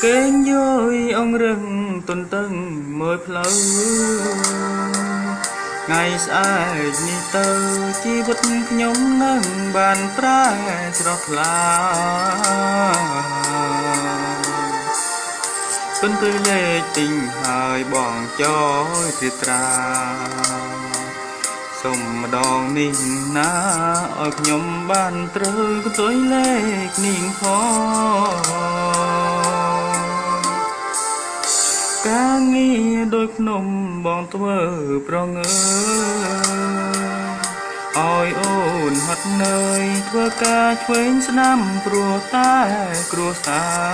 kênh vui ông rừng tuần tưng mới phơi ngày sai ni tơ chi vật nhóm nâng bàn pra trọt lá tuần tư lệ tình hài bọn cho thiệt ra sông đòn nín ná ở nhóm bàn trơi có tối lệ nín phó cá nghi đôi nôm bọn tôi prong ơi ôn hắt nơi thưa ca chuyến năm pro tai cua xa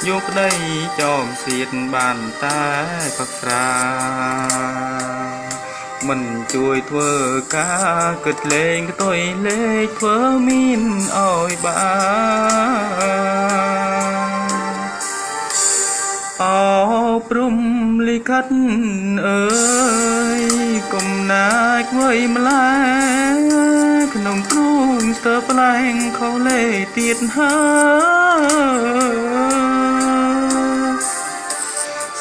nhục đây chòm xiết bàn tay phật ra mình chui thưa ca cực lên cái tôi lê thưa min ôi ba ô prum ly khách ơi cùng nát với mà lá nồng trung sơ planh khâu lê tiệt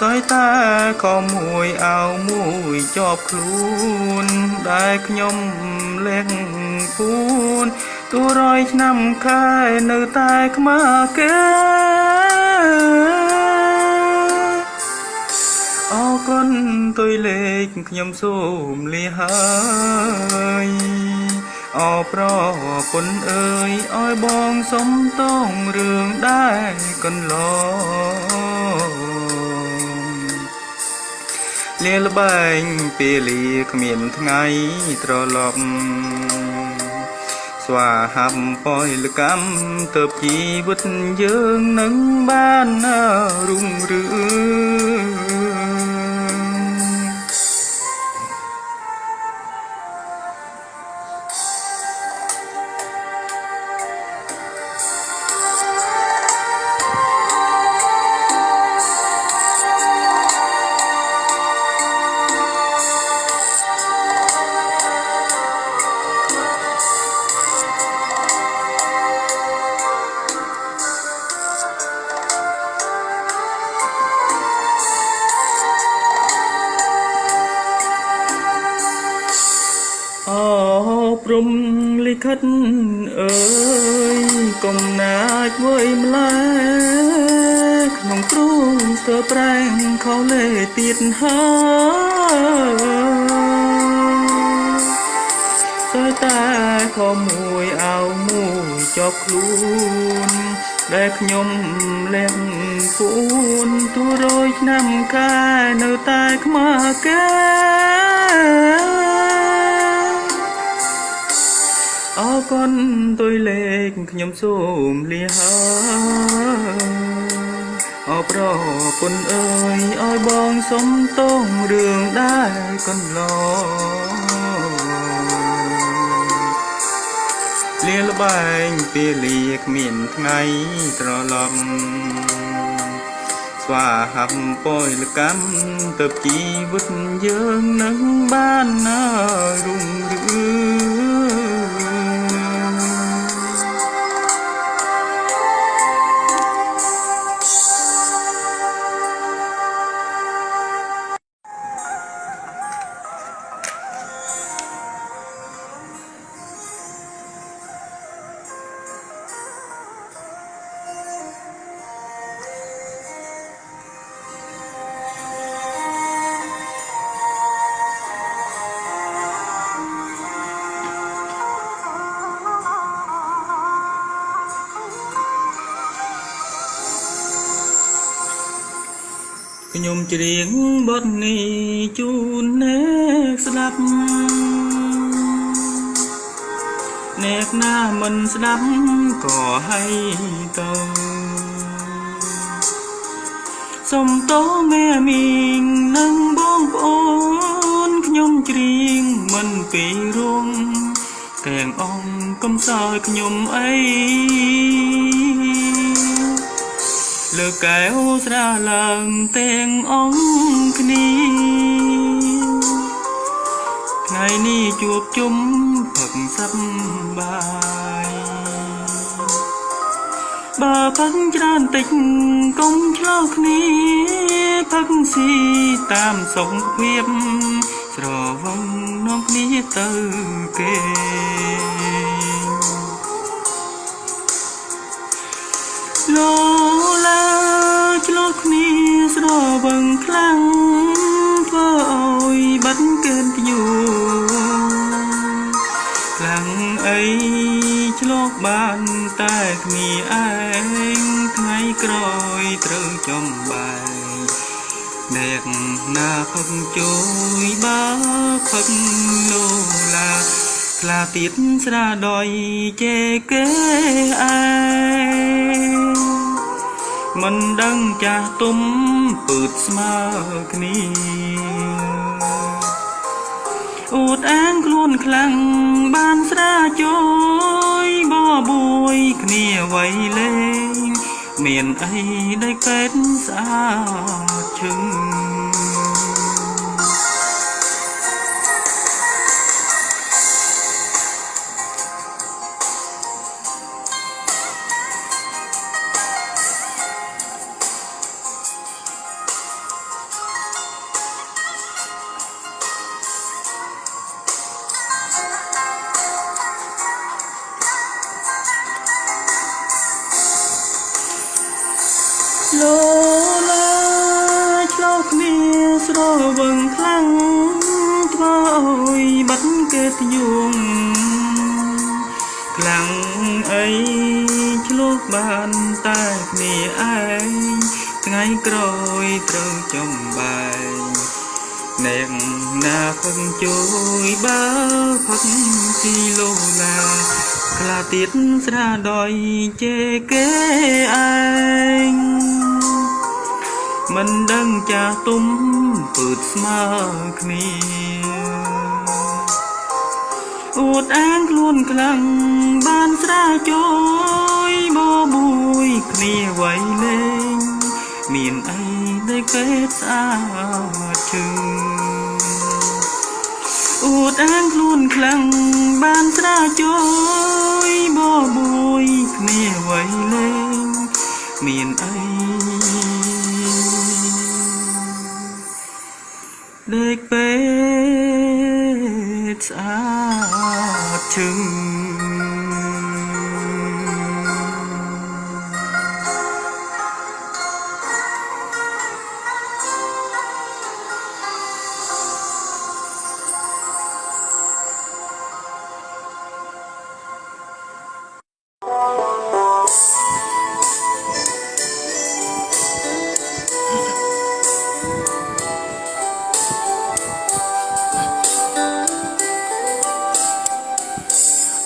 soi ta có mùi áo mùi chọp luôn đại nhom len phun tu roi năm khai nơi tai mà kế ô con tôi lệ nhom xùm li hơi ô pro quân ơi ôi bong sống tông rường đai con loเลียลใบเปรียขมิ้นทั้งไงตรอลบสว่าหับปอยละกำเติบจีบุตรยืงนังบ้านรุ่งเรืองปรุมลิขิตเอ่ยกมนาจไว้มาแลขนมกรุงเสือแปรงเขาเล่ติดหาสายตาขอมวยเอามวยจอบคลูนได้ขยมเล่นปูนตัวโรยน้ำกายเนื้อตายขมาแก่ô con tôi lệ nhom xùm li hơ ô pro quân ơi ôi bong sống tông đường đai con lo lia la bay tia liệt miền ngày trò lầm xóa hầm poi la cam tập chi vứt dương nắng ban rung rưỡi nhôm chuyện bớt ni chun nét sập nét na mình sập có hay tàu sông tố mẹ mình nâng bông ôn nhôm chuyện mình bị ruông kèn ông công soi nhôm ấy lừa kéo ra lần tên ông kni ngày ni chuộc chúng phật sắp bài បើផឹកច្រើនតិចកុំឆ្លោះគ្នាផឹកស៊ីតាមសុខភាពស្រវឹងនាំគ្នាទៅគេលោឡាឆ្លោះគ្នាស្រវឹងខ្លាំងធ្វើឲ្យបាត់កិនយូខ្លាំងអីឆ្លោះបានតែគ្នាឯងថ្ងៃក្រោយត្រូវចំបាយអ្នកណាផឹកជួយបើផឹកលោឡាខ្លាទៀតស្រាដោយជេគេឯងមិនដឹងចាស់ទុំពឺតស្មើគ្នាអួតអាងខ្លួនខ្លាំងបានស្រាជួយបបួយគ្នាໄວលេងមានអីដែលពេតស្អាតជឹងលោឡាឆ្លោះគ្នាស្រវឹងខ្លាំងធ្វើឲ្យបាត់កិត្តិយសខ្លាំងអីឆ្លោះបានតែគ្នាឯងថ្ងៃក្រោយត្រូវចំបាយអ្នកណាផឹកជួយបើផឹកស៊ីលោឡាខ្លាទៀតស្រាដោយជេគេឯងមិនដឹងចាស់ទុំពឺតស្មើគ្នាអួតអាងខ្លួនខ្លាំងបានស្រាជួយបបួយគ្នាໄວលេងមានអីដែលពេតស្អាតជឹងអួតអាងខ្លួនខ្លាំងបានស្រាជួយបបួយគ្នាໄວលេងមានអីដែលពេតស្អាតជឹង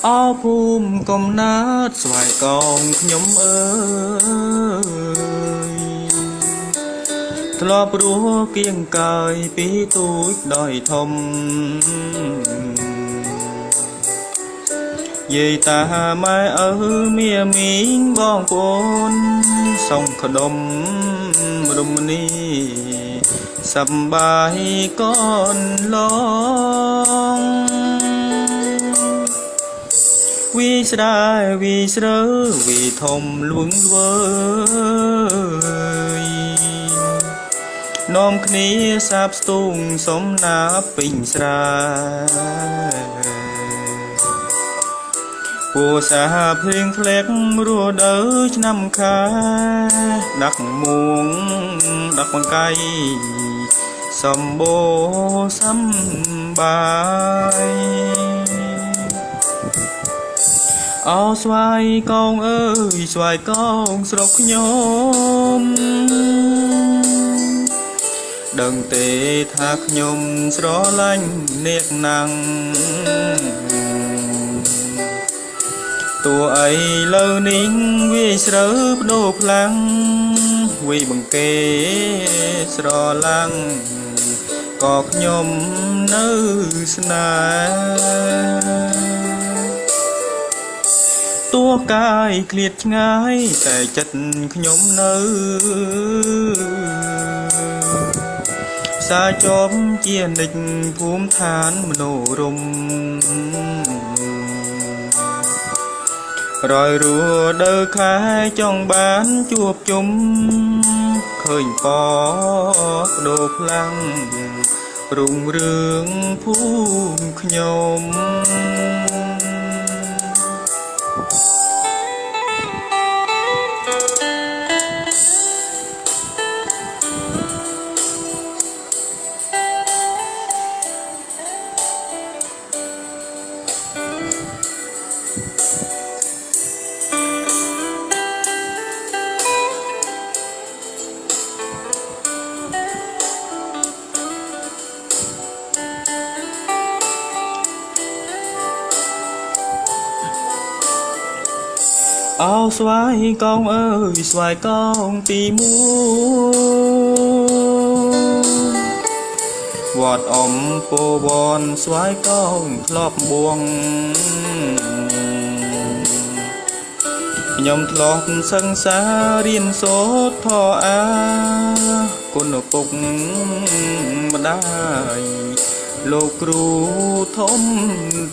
អោភូមិកំណើតស្វាយកងខ្ញុំអើយធ្លាប់រស់គៀងកាយពីទូចដោយធំយាយតាម៉ែឪមាមីងបងប្អូនសងក្ដុំរមនីសប្បាយកូនឡងវីស្រែវីស្រើវីធំលួងវើយនាំគ្នាសាបស្ទូងសំណាពេញស្រែពូសាភ្លៀងធ្លាក់រស់ដើឆ្នាំខែដាក់មួងដាក់បង្កាយសម្បូរសម្បាយអោស្វាយកងអើយស្វាយកងស្រុកខ្ញុំដឹងទេថាខ្ញុំស្រឡាញ់អ្នកណាំងតួអីលើនេះវាស្រើបដូរខ្លាំងវាបង្កេស្រឡាំងក៏ខ្ញុំនៅស្នេហ៍តួកាយឃ្លាតឆ្ងាយតែចិត្តខ្ញុំនៅសាជាប់ជានិច្ចភូមិឋានមនោរម្យ រយរួដើខែចង់បានជួបជុំឃើញប៉ដូរខ្លាំងរុងរឿងភូមិខ្ញុំអោស្វាយកោងអើយស្វាយកោងទី1វត្តអំពវ័នស្វាយកោងធ្លាប់បួងខ្ញុំធ្លាប់សិក្សារៀនសូត្រធម៌អាគុណពុកម្ដាយលោកគ្រូធំ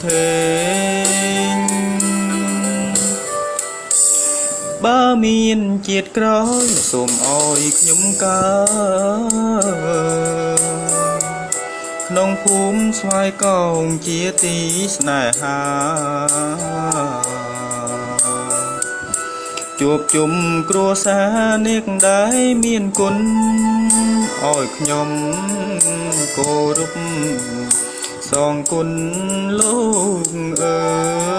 ធេងបើមានជាតិក្រោយសូមអោយខ្ញុំកើតក្នុងភូមិស្វាយកោងជាទីស្នេហាជួបជុំគ្រួសារនេះដែលមានគុណអោយខ្ញុំគោរពសងគុណលោកអើ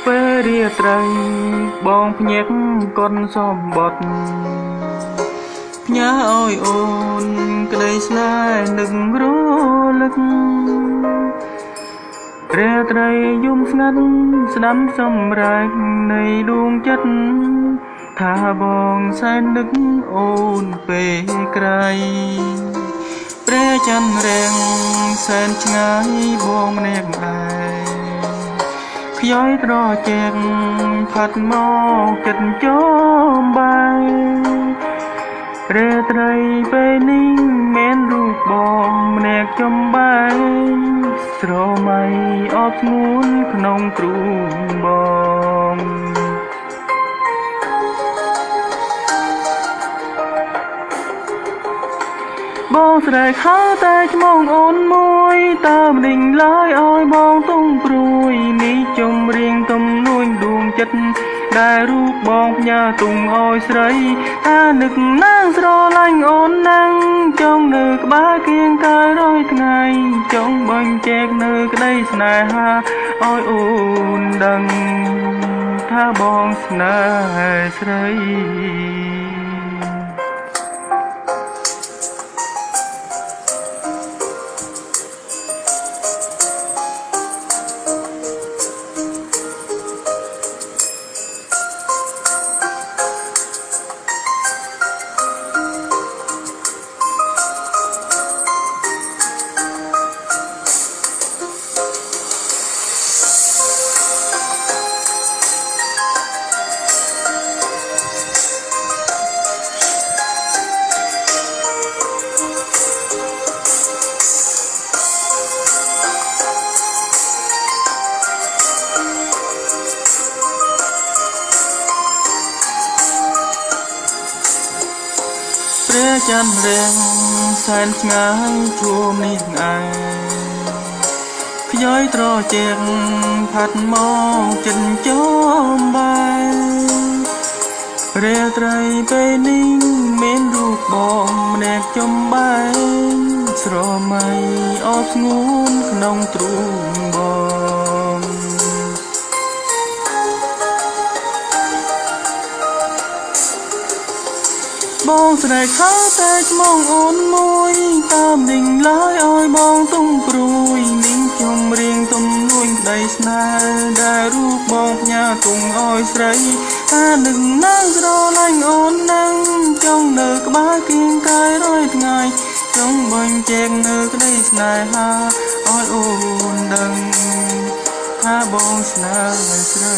ពេលរាត្រីបងភ្ញាក់កុនសំបុត្រផ្ញើឲ្យអូនក្តីស្នេហ៍នឹងរលឹករាត្រីយំស្ងាត់ស្ដាំសម្រែកនៃដួងចិត្តថាបងសែននឹកអូនពេលក្រៃព្រះច័ន្ទរាំងសែនឆ្ងាយបងម្នាក់ឯងខ្យោយត្រជាក់ផាត់មកចិត្តចោមបាយរាត្រីពេលនេះមានរូបបងម្នាក់ចំបាយស្រមៃអបស្ងួនក្នុងទ្រូងបងបងស្រែកហៅតែឈ្មោះអូនមួយតើមិនដេញឡើយឲ្យបងទុំព្រួយនេះចំរៀងទំនួញដួងចិត្តដែលរូបបងផ្ញើទុំឲ្យស្រីថានឹកណាស់ស្រឡាញ់អូនណាស់ចង់នៅក្បែរគៀងកាយរយថ្ងៃចង់បញ្ចែកនៅក្តីស្នេហាឲ្យអូនដឹងថាបងស្នេហ៍ស្រីព្រះច័ន្ទរាំងសែនឆ្ងាយជួមនេះឯងខ្យោយត្រជាក់ផាត់មកចិត្តចោមបាយរាត្រីពេលនេះមានរូបបងម្នាក់ចំបែង ស្រមៃអបស្ងួនក្នុងទ្រូងបងស្រែកហៅតែឆ្មងអូនមួយតាមដេញឡើយឲ្យបងទុំព្រួយនាងខ្ញុំរៀងទំនួយក្តីស្នេហ៍ដែលរូបបងផ្ញើទុំឲ្យស្រីថានឹងនៅស្រឡាញ់អូននឹងចង់នៅក្បែរគៀងកាយរាល់ថ្ងៃចង់បាញ់ចែកនៅក្តីស្នេហាឲ្យអូនដឹងថាបងស្នេហ៍ស្រី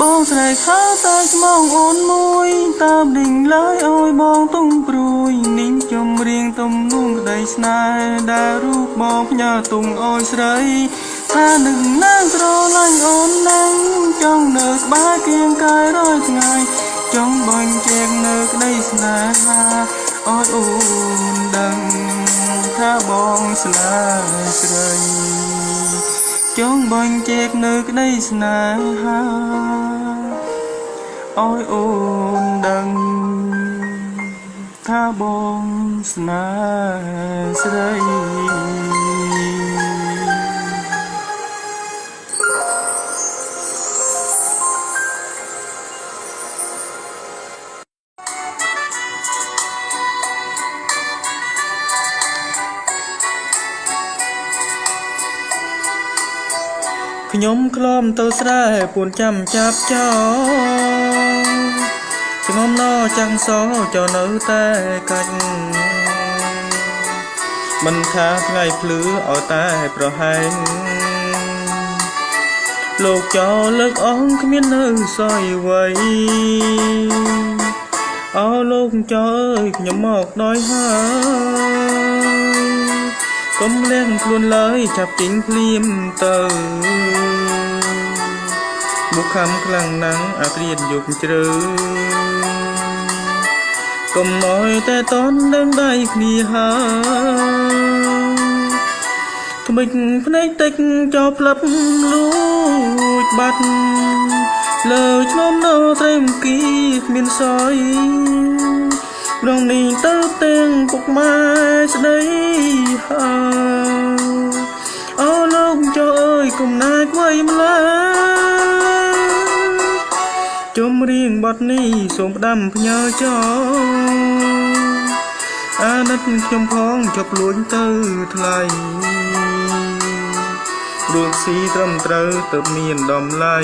បងស្រែកហៅតែឆ្មងអូនមួយតាមដេញឡើយឲ្យបងទុំព្រួយនាងខ្ញុំរៀងទំនួងក្តីស្នេហ៍ដែលរូបបងផ្ញើទុំឲ្យស្រីថានឹងនៅស្រឡាញ់អូននឹងចង់នៅក្បែរគៀងកាយរាល់ថ្ងៃចង់បាញ់ចែកនៅក្តីស្នេហាឲ្យអូនដឹងថាបងស្នេហ៍ស្រីចង់បាញ់ចែកនៅក្តីស្នេហាឲ្យអូនដឹងថាបងស្នេហ៍ស្រីខ្ញុំក្លំទៅស្រែពួនចាំចាប់ចោស្ងំណចាំងសចោនៅតែកាច់មិនថាថ្ងៃភ្លឺឲ្យតែប្រហែងលោកចោលើកអងគ្មាននៅសយអ្វីអោលោកចោអើយខ្ញុំមកដល់ហើយកុំលៀងខ្លួនឡើយចាប់ជីងភ្លាមទៅមុខខំខ្លាំងណាស់អាក្រៀនយប់ជ្រៅកុំអើយតែតន់ដឹងដៃគ្នាហើយថ្មិចភ្នែកតិចចោលផ្លាប់លួចបាត់លើឆ្លងនៅត្រេមគីគ្មានសយរងនេះទៅទាំងពុកម៉ែស្ដីហើយអូលោកចោអើយគុំណាច់ໄວម្ល៉េះចំរៀងបទនេះសូមផ្ដាំផ្ញើចោអាណិតខ្ញុំផងជប់លួចទៅថ្លៃរកស៊ីត្រឹមត្រូវទៅមានតម្លៃ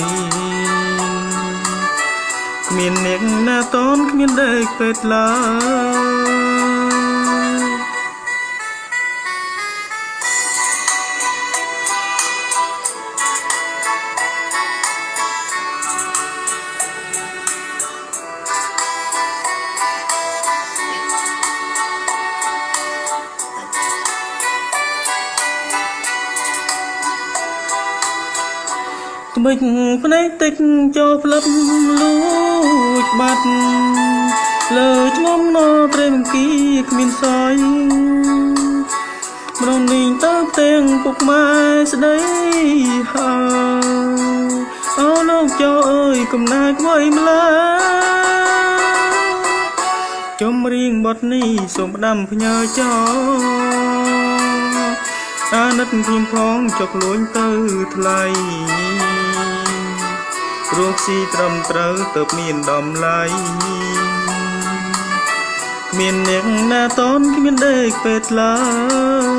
គ្មានអ្នកណាតនគ្មានដេកពេទ្យឡើយថ្មិចភ្នែកតិចចោលផ្លឹបលួចបាត់លើឆ្ងំណត្រេមគីគ្មានសយម្ដងនេះទៅទាំងពុកម៉ែស្ដីហើយអូលោកចោអើយកំណាចໄວម្ល៉េះចំរៀងបទនេះសូមផ្ដាំផ្ញើចោអាណិតខ្ញុំផងចុកលួញទៅថ្លៃរកស៊ីត្រឹមត្រូវទៅមានតម្លៃគ្មានអ្នកណាតនគ្មានដេកពេទ្យឡើយ